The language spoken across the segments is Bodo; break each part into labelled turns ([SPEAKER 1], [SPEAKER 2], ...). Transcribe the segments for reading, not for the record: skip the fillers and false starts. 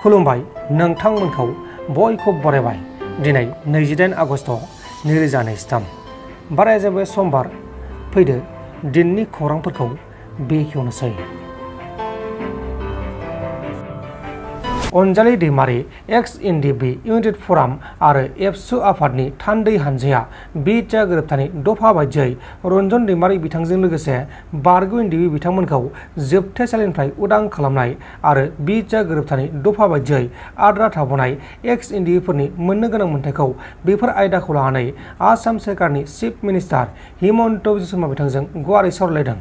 [SPEAKER 1] खुलुमबाय नोंथांमोनखौ बयखौ बरायबाय दिनै 28 आगस्ट 2023 बाराया जाबाय समबार फैदो दिननि खौरांफोरखौ बेखेवनोसै। अनजालि दैमारि एक्स एनडीएफबी इउनाइटेड फराम आरो एबसु आफादनि थान्दै हानजाया बिटिआर गोरोबथानि दफा बायदियै रन्जन दैमारि बिथांजों लोगोसे बारगु एनडीएफबी बिथांमोनखौ जोबथेसालिनिफ्राय उदां खालामनाय आरो बिटिआर गोरोबथानि दफा बायदियै आद्रा थाबावनाय एक्स एनडीएफबीफोरनि मोननो गोनां मोनथायखौ बेफोर आयदाखौ लानानै आसाम सोरखारनि चिफ मिनिस्टार हिमन्त बिश्व शर्मा बिथांजों गुवारै सावरायलायदों।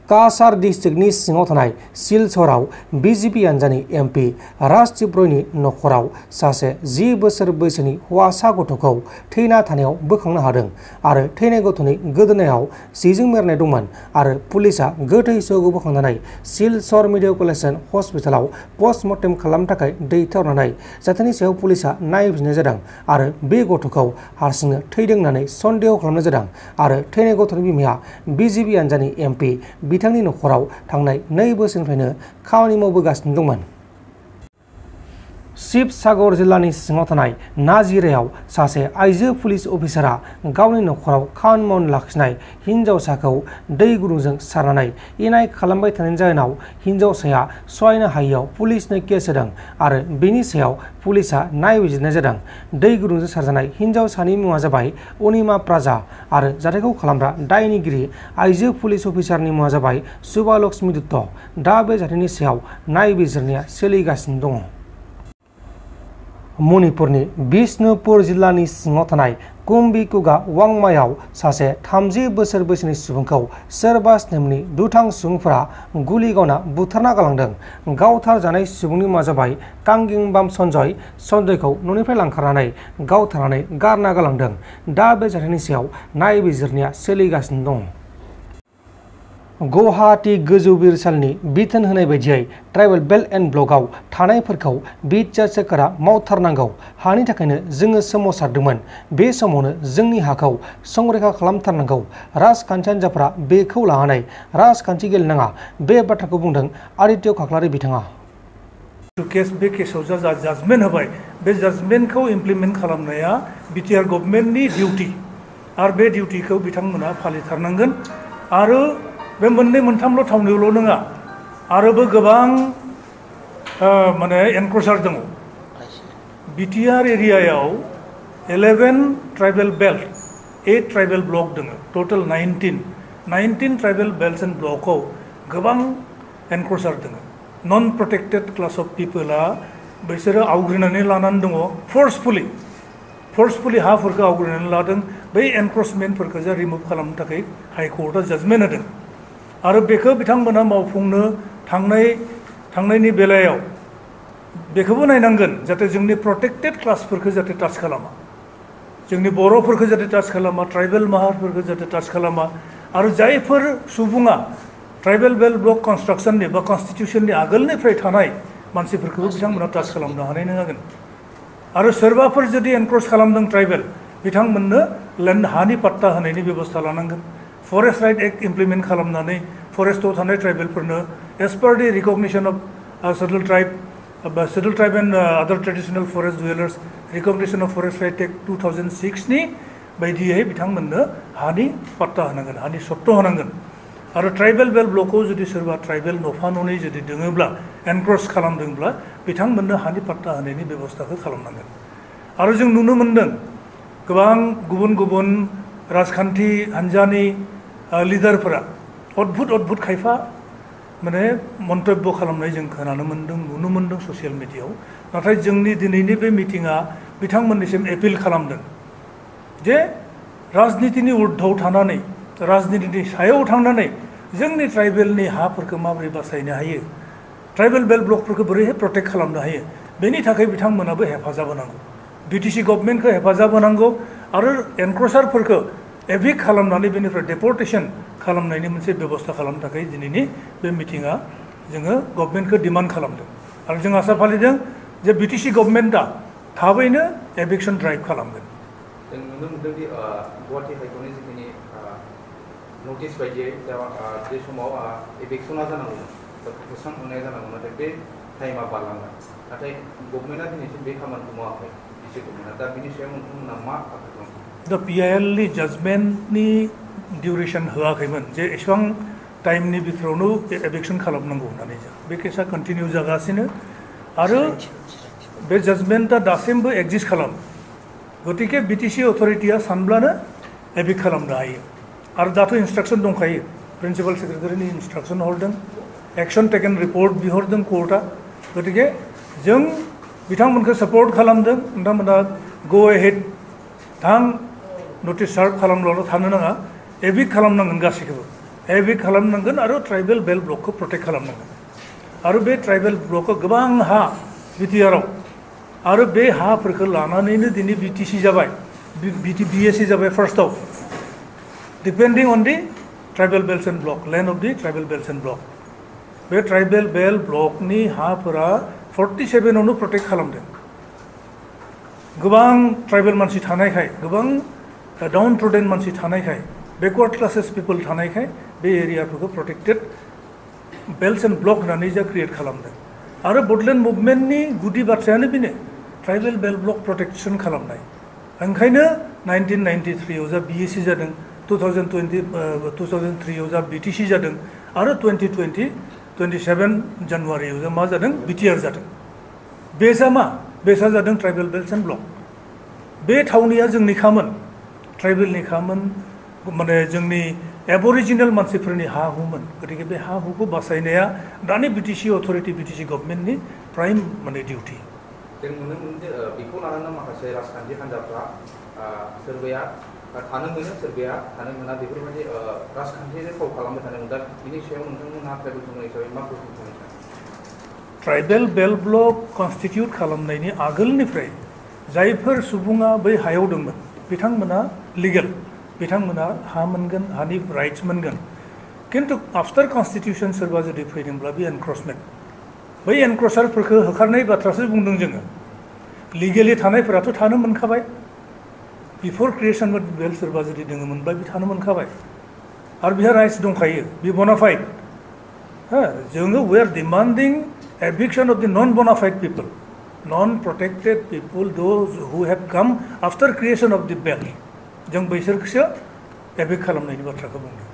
[SPEAKER 1] काछार डिस्ट्रिक्टनि सिङाव थानाय सिलचराव बीजेपी हान्जानि एमपि राज टिब्रयनि नखराव सासे 10 बोसोर बैसोनि हौवासा गथ'खौ थैना थानायाव बोखांनो हादों आरो थैनाय गथ'नि गोदोनायाव सिजों मेरायनाय दंमोन आरो पुलिसआ गोथै सह'खौ बोखांनानै सिलचर मेडिकेल हस्पिटालाव पस्टमर्टेम खालामनो थाखाय दैथायहरनानै जाथायनि सायाव पुलिसआ नायबिजिरनाय जादों आरो बे गथ'खौ हारसिंनो थैदों होननानै सन्देह खालामनाय जादों आरो थैनाय गथ'नि बिमाया बीजेपी हान्जानि एमपि बिथांनि नखराव थांनाय 2 बोसोरनिफ्रायनो खामानि मावबोगासिनो दंमोन। शिबसागर जिल्लानि सिङाव थानाय नाजिरायाव सासे आइजो पुलिस अफिसारा गावनि नखराव खामानि मावनो लाखिनाय हिन्जावसाखौ दै गुदुंजों सारनानै इनाय खालामबाय थानायनि जाहोनाव हिन्जावसाया सहायनो हायैयाव पुलिसनो केस होदों आरो बेनि सायाव पुलिसआ नायबिजिरनाय जादों। दै गुदुंजों सारजानाय हिन्जावसानि मुङा जाबाय अनिमा प्राजा आरो जाथायखौ खालामग्रा दायनिगिरि आइजो पुलिस अफिसारनि मुङा जाबाय सुबा लक्ष्मी दत्त। दा बे जाथायनि सायाव नायबिजिरनाया सोलिगासिनो दङ। मणिपुरनि बिष्णुपुर जिल्लानि सिङाव थानाय कुम्भिकुगा वांमायाव सासे 30 बोसोर बैसोनि सुबुंखौ सोरबा स्नेमनि दुथां सुबुंफोरा गुलि गावना बुथारना गालांदों। गावथार जानाय सुबुंनि मुङा जाबाय कांगिंबाम सन्जय। सन्जयखौ न'निफ्राय लांखारनानै गावथारनानै गारना गालांदों। दा बे जाथायनि सायाव नायबिजिरनाया सोलिगासिनो दं। गुवाहाटी गोजौ बिजिरसालिनि बिथोन होनाय बायदियै ट्राइबेल बेल्ट एन्ड ब्लकआव थानायफोरखौ बिटिआर सोरखारा मावथारनांगौ। हानि थाखायनो जोङो सोमावसारदोंमोन। बे समावनो जोंनि हाखौ संरैखा खालामथारनांगौ। राजखान्थि हान्जाफोरा बेखौ लानानै राजखान्थि गेलेनाङा बे बाथ्राखौ बुंदों आदित्य खाख्लारि बिथाङा।
[SPEAKER 2] बे केसआव जा जाजमेन्ट होबाय बे जाजमेन्टखौ इमप्लिमेन्ट खालामनाया बिटिआर गभर्नमेन्टनि डिउटि आरो बे डिउटिखौ बिथांमोना फालिथारनांगोन। आरो बे मोननै मोनथामल' थावनियावल' नङा आरोबो गोबां एनक्रोचार दङ। बिटिआर एरियायाव 11 ट्राइबेल बेल्ट 8 ट्राइबेल ब्लक दङ। टोटल 19 ट्राइबेल बेल्ट एन्ड ब्लकआव गोबां एनक्रोचार दङ। नन प्रटेक्टेड क्लास अफ पिपोला बिसोरो आवग्रिनानै लानानै दङ। फर्सफुलि हाफोरखौ आवग्रिनानै लादों। बै एनक्रोचमेन्टफोरखौ जा रिमुभ खालामनो थाखाय हाइकर्टआ जाजमेन्ट होदों आरो बेखौ बिथांमोना मावफुंनो थांनायनि बेलायाव बेखौबो नायनांगोन जाहाथे जोंनि प्रटेक्टेड क्लासफोरखौ जाहाथे टाच खालामा, जोंनि बर'फोरखौ जाहाथे टाच खालामा, ट्राइबेल माहारिफोरखौ जाहाथे टाच खालामा आरो जायफोर सुबुङा ट्राइबेल बेल्ट ब्लक कनस्ट्राक्शननि बा कनस्टिटिउसननि आगोलनिफ्राय थानाय मानसिफोरखौबो बिथांमोना टाच खालामनो हानाय नङागोन। आरो सोरबाफोर जुदि एनक्रोच खालामदों ट्राइबेल बिथांमोननो लेन्ड हानि पाट्टा होनायनि बेबस्था लानांगोन। फरेस्ट राइट एक्ट इमप्लिमेन्ट खालामनानै फरेस्टआव थानाय ट्राइबेलफोरनो as per the recognition of scheduled tribe and other traditional forest dwellers recognition of forest right act 2006 बायदियै बिथांमोननो हानि पाट्टा होनांगोन, हानि सत्त होनांगोन। आरो ट्राइबेल बेल्ट ब्लकआव जुदि सोरबा ट्राइबेल नफा ननै जुदि दोङोब्ला एनक्रोच खालामदोंब्ला बिथांमोननो हानि पाट्टा होनायनि बेबस्थाखौ खालामनांगोन। आरो जों नुनो मोन्दों गोबां गुबुन गुबुन राजखान्थि हान्जानि लिडारफोरा अद्भुत खायफा मन्तब्य खालामनाय जों खोनानो मोन्दों, नुनो मोन्दों ससियेल मिडियायाव। नाथाय जोंनि दिनैनि बे मिटिङा बिथांमोननिसिम एपिल खालामदों जे राजनितिनि उर्ध्वआव थानानै राजनितिनि सायाव थांनानै जोंनि ट्राइबेलनि हाफोरखौ माबोरै बासायनो हायो, ट्राइबेल बेल्ट ब्लकफोरखौ बोरैहाय प्रटेक्ट खालामनो हायो, बेनि थाखाय बिथांमोनाबो हेफाजाब होनांगौ। बिटिसि गभर्नमेन्टखौ हेफाजाब होनांगौ आरो एनक्रोचारफोरखौ एभिक्ट खालामनानै बेनिफ्राय डेपर्टेसन खालामनायनि मोनसे बेबस्था खालामनो थाखाय दिनैनि बे मिटिङा जोङो गभर्नमेन्टखौ डिमान्ड खालामदों। आरो जों आसा फालिदों जे बिटिसि गभर्नमेन्टआ थाबैनो एभिक्सन ड्राइभ खालामगोन।
[SPEAKER 3] जों नुनो मोन्दों दि गुवाहाटी हाइकर्टनि जिखिनि नटिस बायदियै बे समाव एभिक्सना जानांगौमोन, फोस्रांखांनाया जानांगौमोन। नाथाय बे टाइमा बारलांबाय नाथाय गभर्नमेन्टआ दिनैसिम बे खामानिखौ मावाखै बिसि गभर्नमेन्टआ दा बिनि सायाव नोंथांमोना मा आखा दं
[SPEAKER 2] दा PIL नि जाजमेन्टनि डिउरेसन होआखैमोन जे एसेबां टाइमनि बिथोरावनो एभिक्सन खालामनांगौ होननानै बे केसा कन्टिनिउ जागासिनो आरो बे जाजमेन्टआ दासिमबो एक्जिस्ट खालामो गतिके BTC अथरिटिया सानब्लानो एभिक्ट खालामनो हायो आरो दाथ' इन्सट्राक्सन दंखायो प्रिन्सिपाल सेक्रेटारिनि इन्सट्राक्सन हरदों एक्सन टेकेन रिपर्ट बिहरदों कोर्टआ गतिके जों बिथांमोनखौ सापर्ट खालामदों नोंथांमोना गो एहेड थां नटिस सार्भ खालामब्लाल' थानो नाङा एभिक्ट खालामनांगोन गासैखौबो एभिक्ट खालामनांगोन आरो ट्राइबेल बेल्ट ब्लकखौ प्रटेक्ट खालामनांगोन आरो बे ट्राइबेल ब्लकखौ गोबां हा बिटिआरआव आरो बे हाफोरखौ लानानैनो दिनै BTC जाबाय BSC जाबाय फार्स्टआव depending on the tribal belt and block land of the tribal belt and block बे ट्राइबेल बेल्ट ब्लकनि हाफोरा 47आवनो प्रटेक्ट खालामदों गोबां ट्राइबेल मानसि थानायखाय गोबां डाउन ट्रोडेन मानसि थानायखाय बेकवार्ड क्लासेस पिपल थानायखाय बे एरियाफोरखौ प्रटेक्टेड बेल्ट एन्ड ब्लक होननानै जा क्रिएट खालामदों आरो बडलेण्ड मुभमेन्टनि गुदि बाथ्रायानो बेनो ट्राइबेल बेल्ट ब्लक प्रटेक्शन खालामनाय ओंखायनो 1993आव जा BSC जादों 2003आव जा BTC जादों आरो 27 जानुवारियाव जा मा जादों BTR जादों बेसा मा बेसा जादों ट्राइबेल बेल्ट एन्ड ब्लक बे थावनिया जोंनि खामोन ट्राइबेलनि खामोन माने जोंनि एबरिजिनेल मानसिफोरनि हा हुमोन गतिके बे हा हुखौ बासायनाया दानि BTC अथरिटि BTC गभर्नमेन्टनि प्राइम माने डिउटि
[SPEAKER 3] जों नुनो मोनो जे बेखौ लानानै माखासे राजखान्थि हान्जाफ्रा सोरबाया थानो मोनो सोरबाया थानो मोना बेफोरबायदि राजखान्थिजों फाव खालामबाय थानो मोनो दा बिनि सायाव नोंथांमोनहा ट्राइबेल सुबुं हिसाबै मा बुंनो सानो
[SPEAKER 2] ट्राइबेल बेल्ट ब्लक कनस्टिटिउट खालामनायनि आगोलनिफ्राय जायफोर सुबुङा बै हायाव दंमोन बिथांमोना लिगेल बिथांमोना हा मोनगोन हानि राइट्स मोनगोन किन्तु आफ्टार कनस्टिटिउसन सोरबा जुदि फैदोंब्ला बे एनक्रचमेन्ट बै एनक्रचारफोरखौ होखारनाय बाथ्रासो बुंदों जोङो लिगेलि थानायफोराथ' थानो मोनखाबाय बिफोर क्रिएसन बेल्ट सोरबा जुदि दङमोनब्ला बे थानो मोनखाबाय आरो बिहा राइट्स दंखायो बे बनाफाइड जोङो वी आर डिमान्डिं एभिक्शन अफ द नन बनाफाइड पिपल नन प्रोटेक्टेड पिपल दोज हु have come after creation of द बेल्ट जों बैसोरखौसो एभिक्ट खालामनायनि बाथ्राखौ बुंदों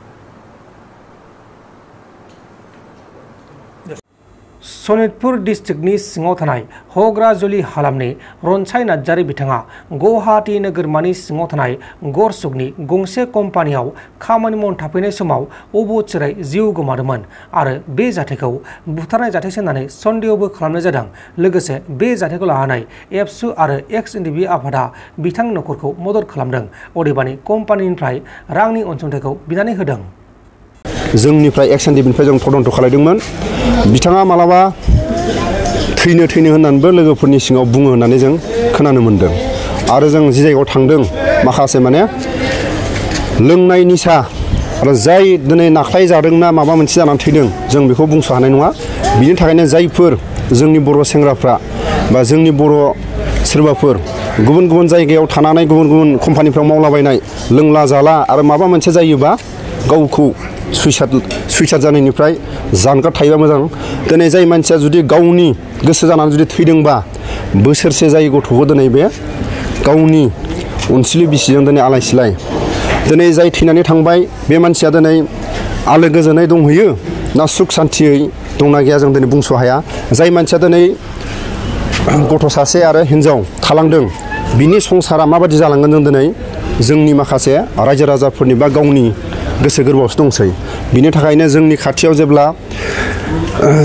[SPEAKER 1] सनितपुर डिस्ट्रिक्टनि सिङाव थानाय हग्राजुलि हालामनि रनसाय नार्जारी बिथाङा गुवाहाटी नोगोरमानि सिङाव थानाय गरसुकनि गंसे कम्पानियाव खामानि मावनो थाफैनाय समाव अबथिरायै जिउ गोमादोंमोन आरो बे जाथायखौ बुथारनाय जाथायसो होननानै सन्देहबो खालामनाय जादों लोगोसे बे जाथायखौ लानानै एबसु आरो XNDB आफादा बिथांनि नखरखौ मदद खालामदों अदेबानि कम्पानिनिफ्राय रांनि अनसुंथाइखौ बिनानै होदों
[SPEAKER 4] जोंनिफ्राय XNDBनिफ्राय जों तदन्त खालामदोंमोन बिथाङा मालाबा थैनो होननानैबो लोगोफोरनि सिङाव बुङो होननानै जों खोनानो मोनदों आरो जों जि जायगायाव थांदों माखासे माने लोंनाय निसा आरो जाय दिनै नाख्लाय जादोंना माबा मोनसे जानानै थैदों जों बेखौ बुंस' हानाय नङा बिनि थाखायनो जायफोर जोंनि बर' सेंग्राफ्रा बा जोंनि बर' सोरबाफोर गुबुन जायगायाव थानानै गुबुन कम्पानिफ्राव मावलाबायनाय लोंला जाला आरो माबा मोनसे जायोबा गावखौ सुइसाइड जानायनिफ्राय जानगार थायोबा मोजां दिनै जाय मानसिया जुदि गावनि गोसो जानानै जुदि थैदोंबा बोसोरसे जायो गथ'खौ दिनै बे गावनि अनसुलि बिसिजों दिनै आलाय सिलाय दिनै जाय थैनानै थांबाय बे मानसिया दिनै आलो गोजोनै दंहैयो ना सुख सान्थियै दंना गैया जों दिनै बुंस' हाया जाय मानसिया दिनै गथ' सासे आरो हिन्जाव थालांदों बिनि संसारा माबायदि जालांगोन जों दिनै जोंनि माखासे रायजो राजाफोरनि बा गावनि गोसो गोरबोआवसो दंसै बिनि थाखायनो जोंनि खाथियाव जेब्ला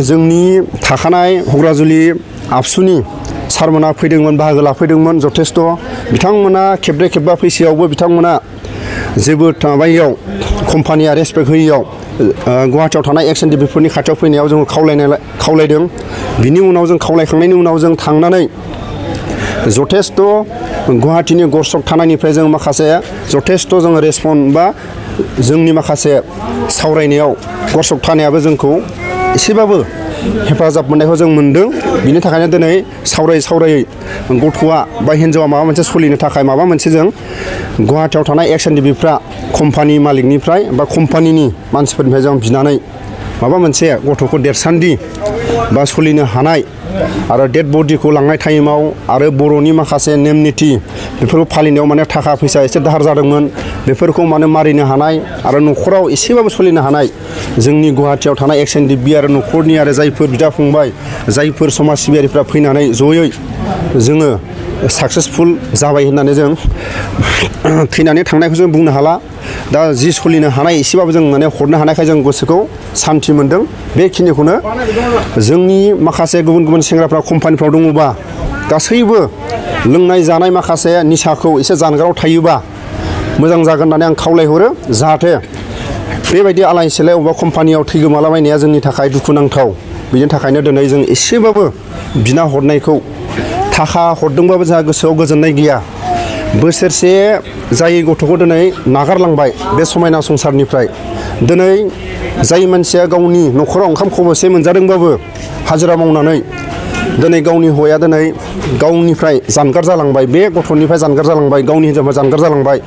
[SPEAKER 4] जोंनि थाखानाय हग्राजुलि आबसुनि सारमोना फैदोंमोन बाहागो लाफैदोंमोन जथेस्थ बिथांमोना खेबब्रै खेबबा फैसेयावबो बिथांमोना जेबो माबायाव कम्पानिया रेसपेक्ट होयैयाव गुवाहाटीयाव थानाय XNDBफोरनि खाथियाव फैनायाव जों खावलायदों बिनि उनाव जों खावलायखांनायनि उनाव जों थांनानै जथेस्थ गुवाहाटीनि गरसक थानायनिफ्राय जों माखासे जथेस्थ जों रेसपन्ड बा जोंनि माखासे सावरायनायाव गरसक थानायाबो जोंखौ एसेबाबो हेफाजाब मोननायखौ जों मोनदों बिनि थाखायनो दिनै सावरायै गथ'आ बा हिन्जावा माबा मोनसे सोलिनो थाखाय माबा मोनसे जों गुवाहाटीयाव थानाय XNDBफ्रा कम्पानि मालिकनिफ्राय बा कम्पानिनि मानसिफोरनिफ्राय जों बिनानै माबा मोनसे गथ'खौ देरसान्दि बा सोलिनो हानाय आरो डेड बडिखौ लांनाय टाइमाव आरो बर'नि माखासे नेम निथि बेफोरखौ फालिनायाव माने थाखा फैसा एसे दाहार जादोंमोन बेफोरखौ माने मारिनो हानाय आरो न'खराव एसेबाबो सोलिनो हानाय जोंनि गुवाहाटियाव थानाय एक्स एनडिएफबि आरो न'खरनि आरो जायफोर बिदा फंबाय जायफोर समाज सिबियारिफ्रा फैनानै जयै जोङो साक्सेसफुल जाबाय होननानै जों थैनानै थांनायखौ जों बुंनो हाला दा जि सोलिनो हानाय एसेबाबो जों माने हरनो हानायखाय जों गोसोखौ सान्थि मोनदों बेखिनिखौनो जोंनि माखासे गुबुन गुबुन सेंग्राफ्रा कम्पानिफ्राव दङबा गासैबो लोंनाय जानाय माखासे निसाखौ एसे जानगाराव थायोबा मोजां जागोन होननानै आं खावलायहरो जाहाथे बेबायदि आलाय सिलाय अबेबा कम्पानियाव थैगोमालाबायनाया जोंनि थाखाय दुखुनांथाव बिनि थाखायनो दिनै जों एसेबाबो बिना हरनायखौ थाखा हरदोंबाबो जोंहा गोसोआव गोजोननाय गैया बोसोरसे जाय गथ'खौ दिनै नागारलांबाय बे समायना संसारनिफ्राय दिनै जाय मानसिया गावनि न'खराव ओंखाम खबसे मोनजादोंबाबो हाजिरा मावनानै दिनै गावनि हौवाया दिनै गावनिफ्राय जानगार जालांबाय बे गथ'निफ्राय जानगार जालांबाय गावनि हिन्जावनिफ्राय जानगार जालांबाय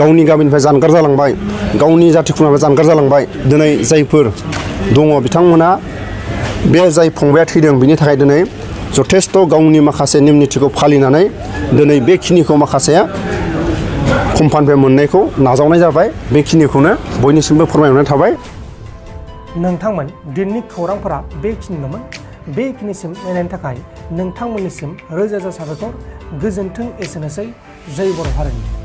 [SPEAKER 4] गावनि गामिनिफ्राय जानगार जालांबाय गावनि जाथि खुरमानिफ्राय जानगार जालांबाय दिनै जायफोर दङ बिथांमोना बे जाय फंबाया थैदों बिनि थाखाय दिनै जथेस्थ' गावनि माखासे नेम निथिखौ फालिनानै दिनै बेखिनिखौ माखासे कम्पानिनिफ्राय मोननायखौ नाजावनाय जाबाय बेखिनिखौनो बयनिसिमबो फोरमायहरनाय थाबाय
[SPEAKER 1] नोंथांमोन दिनैनि खौरांफोरा बेखिनिल'मोन बेखिनिसिम नायनायनि थाखाय नोंथांमोननिसिम रोजा रोजा साबायखर गोजोन्थों एसेनोसै जै बर' हारिनि